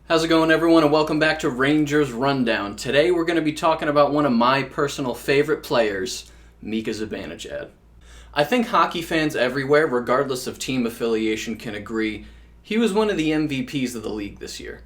How's it going, everyone, and welcome back to Rangers Rundown. Today we're going to be talking about one of my personal favorite players, Mika Zibanejad. I think hockey fans everywhere, regardless of team affiliation, can agree he was one of the MVPs of the league this year.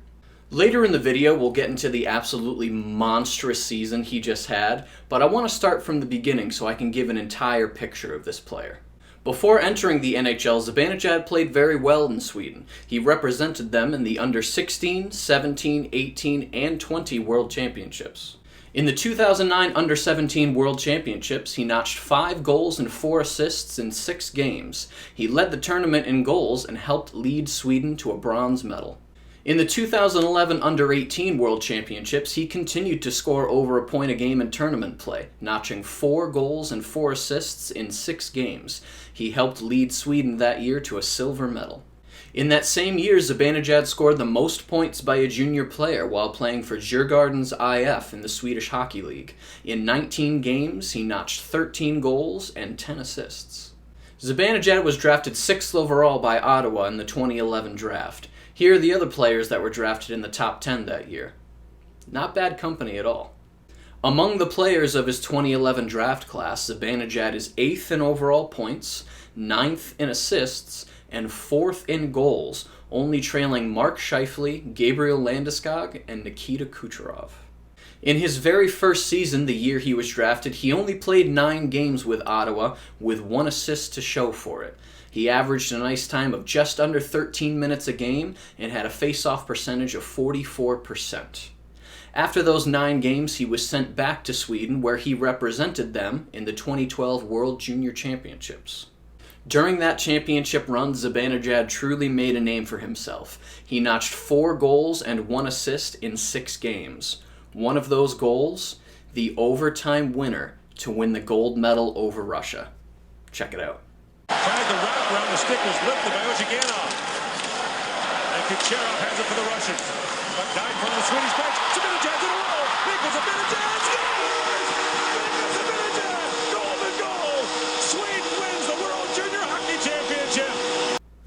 Later in the video, we'll get into the absolutely monstrous season he just had, but I want to start from the beginning so I can give an entire picture of this player. Before entering the NHL, Zibanejad played very well in Sweden. He represented them in the under 16, 17, 18, and 20 World Championships. In the 2009 under 17 World Championships, he notched 5 goals and 4 assists in 6 games. He led the tournament in goals and helped lead Sweden to a bronze medal. In the 2011 Under-18 World Championships, he continued to score over a point a game in tournament play, notching 4 goals and 4 assists in 6 games. He helped lead Sweden that year to a silver medal. In that same year, Zibanejad scored the most points by a junior player while playing for Djurgårdens IF in the Swedish Hockey League. In 19 games, he notched 13 goals and 10 assists. Zibanejad was drafted 6th overall by Ottawa in the 2011 draft. Here are the other players that were drafted in the top 10 that year. Not bad company at all. Among the players of his 2011 draft class, Zibanejad is 8th in overall points, 9th in assists, and 4th in goals, only trailing Mark Scheifele, Gabriel Landeskog, and Nikita Kucherov. In his very first season, the year he was drafted, he only played 9 games with Ottawa, with 1 assist to show for it. He averaged an ice time of just under 13 minutes a game and had a face-off percentage of 44%. After those 9 games, he was sent back to Sweden, where he represented them in the 2012 World Junior Championships. During that championship run, Zibanejad truly made a name for himself. He notched 4 goals and 1 assist in 6 games. One of those goals, the overtime winner to win the gold medal over Russia. Check it out. Tried the wrap around the stick, was lifted by Ojiganov. And Kucherov has it for the Russians. But died from the Swedish bench. Zibanejad's in a row. Mika Zibanejad scores! Mika Zibanejad, golden goal! Sweden wins the World Junior Hockey Championship.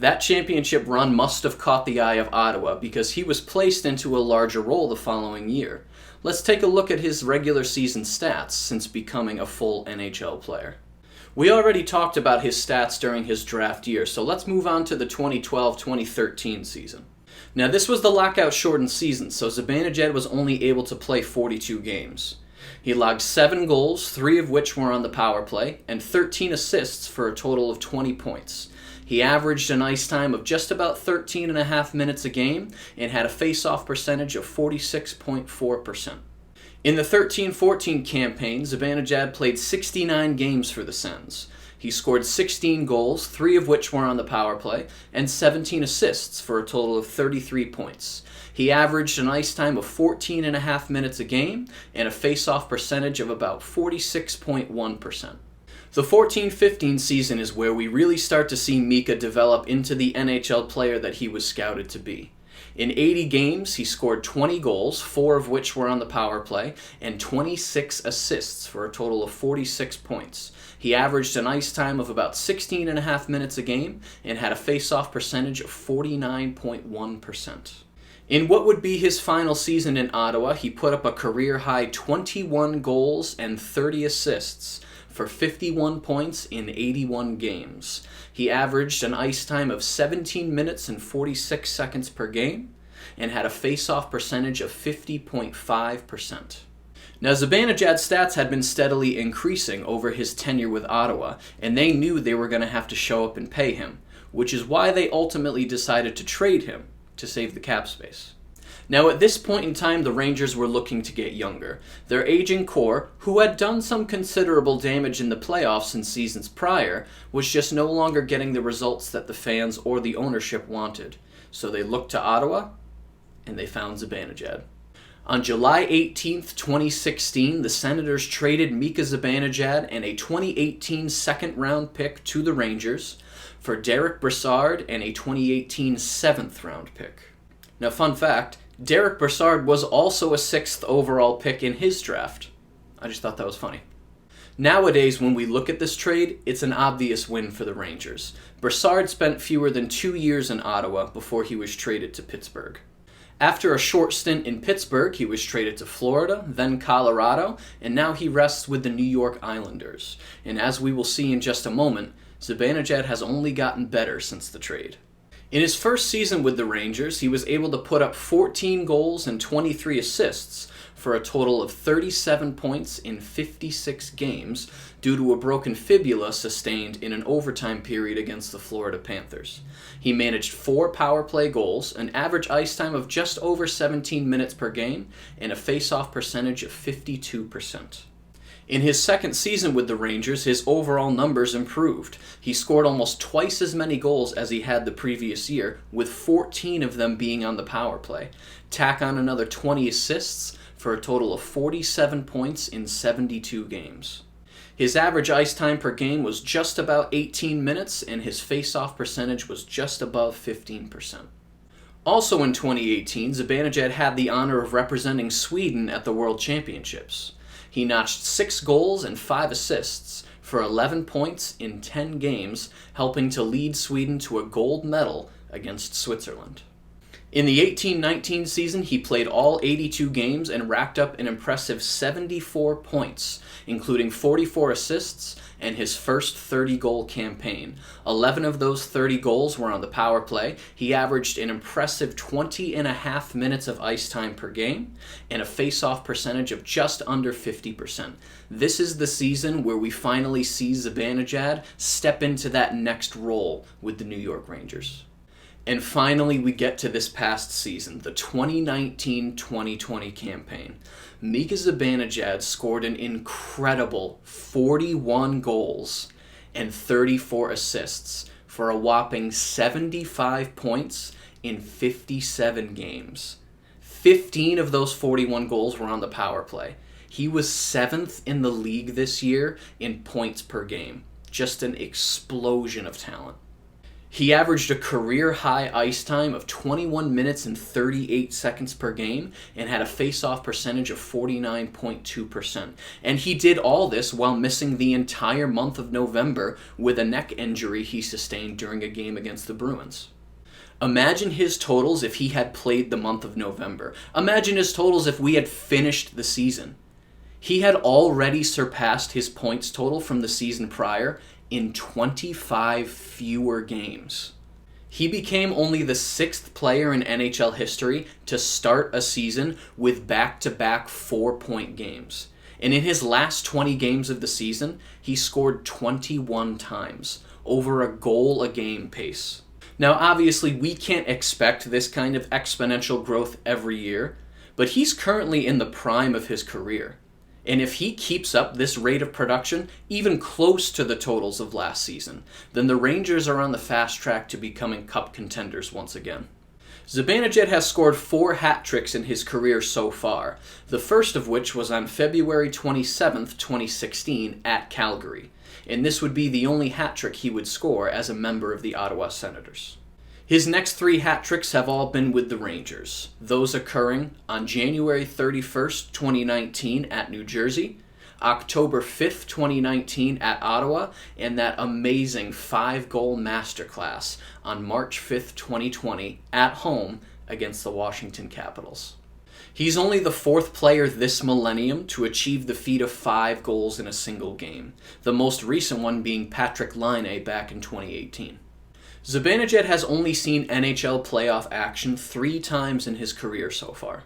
That championship run must have caught the eye of Ottawa because he was placed into a larger role the following year. Let's take a look at his regular season stats since becoming a full NHL player. We already talked about his stats during his draft year, so let's move on to the 2012-2013 season. Now, this was the lockout-shortened season, so Zibanejad was only able to play 42 games. He logged 7 goals, 3 of which were on the power play, and 13 assists for a total of 20 points. He averaged an ice time of just about 13.5 minutes a game and had a face-off percentage of 46.4%. In the 13-14 campaign, Zibanejad played 69 games for the Sens. He scored 16 goals, 3 of which were on the power play, and 17 assists for a total of 33 points. He averaged an ice time of 14.5 minutes a game and a face-off percentage of about 46.1%. The 14-15 season is where we really start to see Mika develop into the NHL player that he was scouted to be. In 80 games, he scored 20 goals, 4 of which were on the power play, and 26 assists for a total of 46 points. He averaged an ice time of about 16.5 minutes a game and had a face-off percentage of 49.1%. In what would be his final season in Ottawa, he put up a career-high 21 goals and 30 assists for 51 points in 81 games. He averaged an ice time of 17 minutes and 46 seconds per game and had a face-off percentage of 50.5%. Now, Zibanejad's stats had been steadily increasing over his tenure with Ottawa, and they knew they were going to have to show up and pay him, which is why they ultimately decided to trade him to save the cap space. Now, at this point in time, the Rangers were looking to get younger. Their aging core, who had done some considerable damage in the playoffs in seasons prior, was just no longer getting the results that the fans or the ownership wanted. So they looked to Ottawa, and they found Zibanejad. On July 18, 2016, the Senators traded Mika Zibanejad and a 2018 second-round pick to the Rangers for Derek Brassard and a 2018 seventh-round pick. Now, fun fact, Derek Brassard was also a 6th overall pick in his draft. I just thought that was funny. Nowadays, when we look at this trade, it's an obvious win for the Rangers. Brassard spent fewer than 2 years in Ottawa before he was traded to Pittsburgh. After a short stint in Pittsburgh, he was traded to Florida, then Colorado, and now he rests with the New York Islanders. And as we will see in just a moment, Zibanejad has only gotten better since the trade. In his first season with the Rangers, he was able to put up 14 goals and 23 assists for a total of 37 points in 56 games due to a broken fibula sustained in an overtime period against the Florida Panthers. He managed 4 power play goals, an average ice time of just over 17 minutes per game, and a face-off percentage of 52%. In his second season with the Rangers, his overall numbers improved. He scored almost twice as many goals as he had the previous year, with 14 of them being on the power play. Tack on another 20 assists for a total of 47 points in 72 games. His average ice time per game was just about 18 minutes, and his face-off percentage was just above 15%. Also in 2018, Zibanejad had the honor of representing Sweden at the World Championships. He notched 6 goals and 5 assists for 11 points in 10 games, helping to lead Sweden to a gold medal against Switzerland. In the 18-19 season, he played all 82 games and racked up an impressive 74 points, including 44 assists and his first 30-goal campaign. 11 of those 30 goals were on the power play. He averaged an impressive 20.5 minutes of ice time per game and a face-off percentage of just under 50%. This is the season where we finally see Zibanejad step into that next role with the New York Rangers. And finally, we get to this past season, the 2019-2020 campaign. Mika Zibanejad scored an incredible 41 goals and 34 assists for a whopping 75 points in 57 games. 15 of those 41 goals were on the power play. He was 7th in the league this year in points per game. Just an explosion of talent. He averaged a career-high ice time of 21 minutes and 38 seconds per game and had a face-off percentage of 49.2%. And he did all this while missing the entire month of November with a neck injury he sustained during a game against the Bruins. Imagine his totals if he had played the month of November. Imagine his totals if we had finished the season. He had already surpassed his points total from the season prior in 25 fewer games. He became only the 6th player in NHL history to start a season with back-to-back 4-point games. And in his last 20 games of the season, he scored 21 times, over a goal a game pace. Now obviously we can't expect this kind of exponential growth every year, but he's currently in the prime of his career. And if he keeps up this rate of production, even close to the totals of last season, then the Rangers are on the fast track to becoming cup contenders once again. Zibanejad has scored 4 hat tricks in his career so far, the first of which was on February 27, 2016 at Calgary, and this would be the only hat trick he would score as a member of the Ottawa Senators. His next 3 hat tricks have all been with the Rangers, those occurring on January 31st, 2019 at New Jersey, October 5th, 2019 at Ottawa, and that amazing 5-goal masterclass on March 5th, 2020 at home against the Washington Capitals. He's only the 4th player this millennium to achieve the feat of 5 goals in a single game, the most recent one being Patrik Laine back in 2018. Zibanejad has only seen NHL playoff action 3 times in his career so far.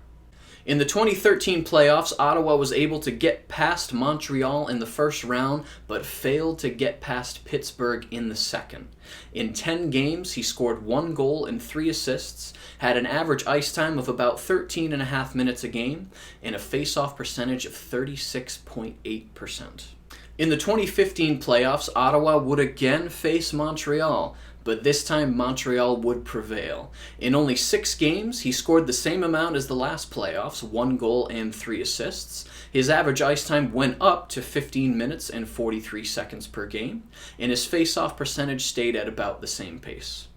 In the 2013 playoffs, Ottawa was able to get past Montreal in the first round, but failed to get past Pittsburgh in the second. In 10 games, he scored 1 goal and 3 assists, had an average ice time of about 13.5 minutes a game, and a face-off percentage of 36.8%. In the 2015 playoffs, Ottawa would again face Montreal, but this time Montreal would prevail. In only 6 games, he scored the same amount as the last playoffs, 1 goal and 3 assists. His average ice time went up to 15 minutes and 43 seconds per game, and his face-off percentage stayed at about the same pace.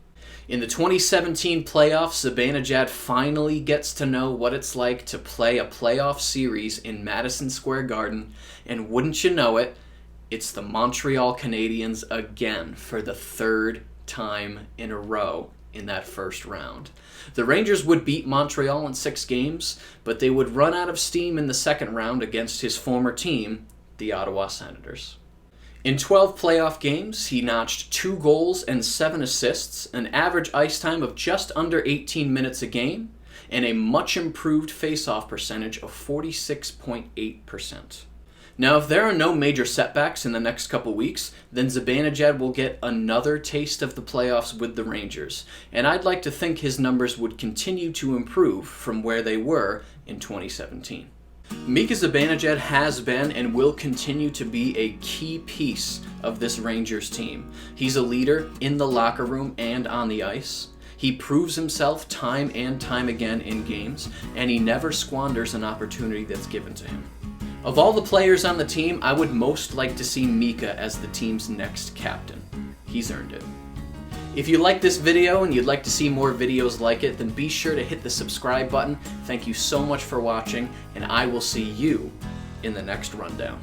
In the 2017 playoffs, Zibanejad finally gets to know what it's like to play a playoff series in Madison Square Garden, and wouldn't you know it, it's the Montreal Canadiens again for the 3rd time in a row in that first round. The Rangers would beat Montreal in 6 games, but they would run out of steam in the second round against his former team, the Ottawa Senators. In 12 playoff games, he notched 2 goals and 7 assists, an average ice time of just under 18 minutes a game, and a much improved face-off percentage of 46.8%. Now, if there are no major setbacks in the next couple weeks, then Zibanejad will get another taste of the playoffs with the Rangers, and I'd like to think his numbers would continue to improve from where they were in 2017. Mika Zibanejad has been and will continue to be a key piece of this Rangers team. He's a leader in the locker room and on the ice. He proves himself time and time again in games, and he never squanders an opportunity that's given to him. Of all the players on the team, I would most like to see Mika as the team's next captain. He's earned it. If you like this video and you'd like to see more videos like it, then be sure to hit the subscribe button. Thank you so much for watching, and I will see you in the next rundown.